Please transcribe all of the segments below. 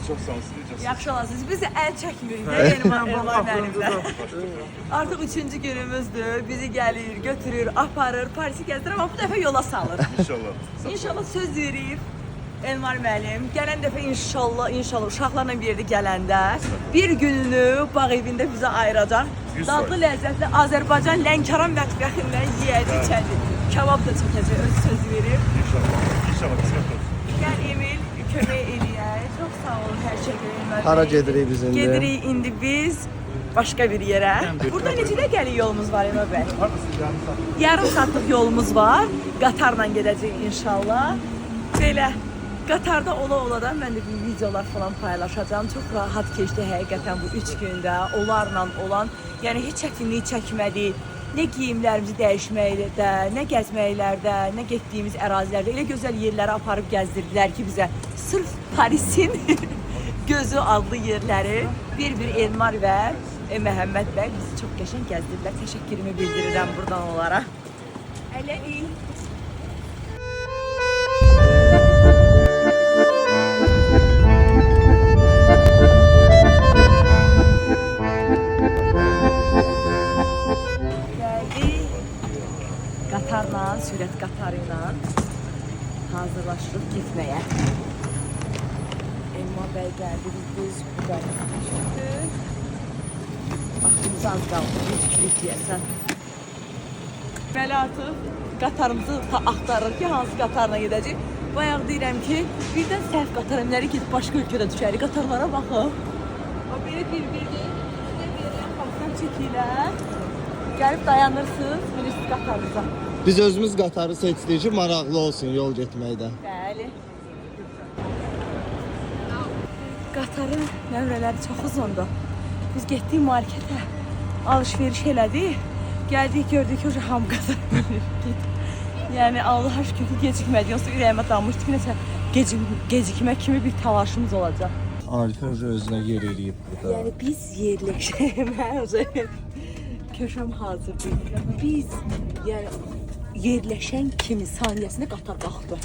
Çox sağ olun, siz necəsiniz? Yaxşı olasınız. Biz əl çəkmirik də Elmar müəllimlə. Artıq 3-cü günümüzdür. Bizi gəlir, götürür, aparır, Parisi gəzdirir, amma bu dəfə yola salır. İnşallah. İnşallah söz verir Elmar müəllim. Gələn dəfə inşallah uşaqlarla bir yerdə gələndə bir gününü bağ evində bizə ayıracaq. Dadlı, ləzzətli Azərbaycan Lənkəran mətbəxindən yeyəcək, içəcək. Kebab da çəkəcək, öz söz verir. İnşallah. İnşallah qismət olsun. Gəl Emil, kömək eləyək. Çox sağ olun hər şeyə Elmar. Hara gedirik biz indi? Gedirik indi biz başqa bir yerə. Burada necə də gəlir yolumuz var Elmar bəy? Yarım saatlıq yolumuz var. Qatarla gedəcəyik inşallah. Belə qatarda ola da mən də bir videolar falan paylaşacağam. Çox rahat keçdi həqiqətən bu 3 gündə. Onlarla olan, yəni heç çətinlik çəkmədik. Nə geyimlərimizi dəyişməkdə, nə gəzməklərdə, nə getdiyimiz ərazilərdə elə gözəl yerlərə aparıb gəzdirdilər ki bizə. Sırf Parisin gözü adlı yerləri bir Elmar və Məhəmməd bəy bizi çox qəşəng gəzdirdilər. Təşəkkürümü bildirirəm buradan onlara. Elə iyi. Qatarla, sürət qatarı ilə hazırlaşırıq getməyə. Elmar bəy gəldi, biz buradayıq. Vaxtımız az qaldı, hiç deyəsən. Belə artıq qatarımızı axtarırıq ki, hansı qatarla gedəcək. Bayaq deyirəm ki, birdən səhv qatarımları gedib başqa ölkədə düşərik. Qatarlara baxın. Belə bir-birini baxdan çəkirlər. Gəlib dayanırsınız, bilirsiniz qatarınıza. Biz özümüz qatarı seçdik ki, maraqlı olsun yol getməkdə. Bəli. Qatarın nömrələri çox uzundur. Biz getdik marketə, alış-veriş elədik. Gəldik, gördük ki, hamı qatar bilir. Yəni Allah aşkına ki, gecikmədi. Yoxsa ürəyimə dammışdı ki, nəsə gecikmə kimi bir təlaşımız olacaq. Arifə özünə yer eləyib burada. Yəni biz yerləşək, köşəm hazırdır. Biz yəni yerləşən kimi saniyəsində qatar qalxdı.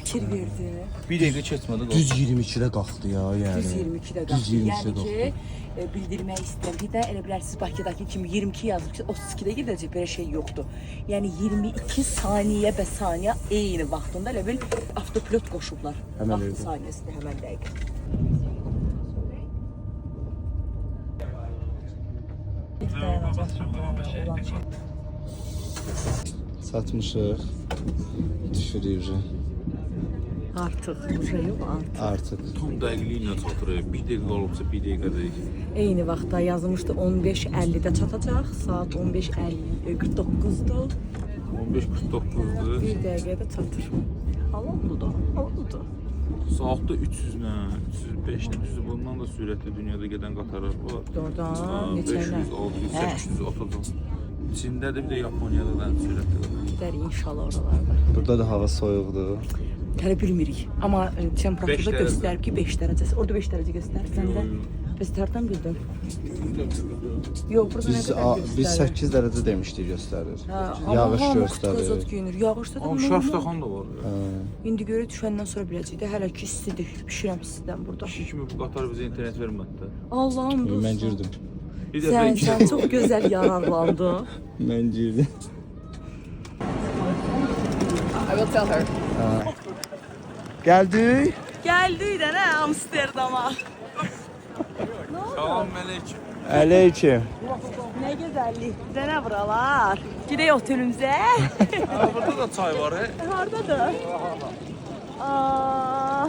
Fikir verdi. Bir dəqiqə keçmədi. Düz 22-də qalxdı ya, yəni. Düz 22-də qalxdı. Düz 22-də yəni qalxdı. ki, bildirmək istəyirəm ki, də elə bilərsiniz Bakıdakı kimi 22 yazıb ki, 32-də gedəcək belə şey yoxdur. Yəni 22 saniyə və saniyə eyni vaxtında elə bil avtopilot qoşublar. Həmən vaxtı saniyəsində həmən dəqiqə. Satmışıq. Düşürük. Artıq bir şey yox, Artıq. Tam dəqiqliklə çatırıq. Bir dəqiqə qalıbsa bir dəqiqədəyik. eyni vaxtda yazılmışdı 15:50-də çatacaq. Saat 15:49-dur. 15:49-dur. Bir dəqiqədə çatır. Halaldır. Saatda 300-lə, 305-lə, bundan da sürətli dünyada gedən qatarlar var. Doğrudan, neçə 500, ilə? 600, 800 atacaq. İçində də bir də Yaponiyada da sürətli qatar. Gedərik inşallah oralarda. Burada da hava soyuqdur. Hələ bilmirik. Amma temperaturda 5 dərəcə. göstərib ki 5 dərəcəsi. Orada 5 dərəcə göstərir səndə. Biz tərdən bildin. Yox, burada nə qədər göstərir? Biz 8 dərəcə demişdik göstərir. Amma Yağış hamı göstərir. qızıl geyinir. Yağışda da Amma normal. şaftaxan da var. İndi görə düşəndən sonra biləcək də hələ ki istidir. Bişirəm sizdən burada. Kişi kimi bu qatar bizə internet vermədi də. Allahım dostum. Mən girdim. Bir dəfə Sən çox gözəl yararlandın. Mən girdim. I will tell her. Gəldik. Gəldik də nə Amsterdama. Salam əleykum. Əleyküm. Nə gözəllik. Də nə buralar? Gedək otelimize. Burada da çay var. Hardadır? Aa.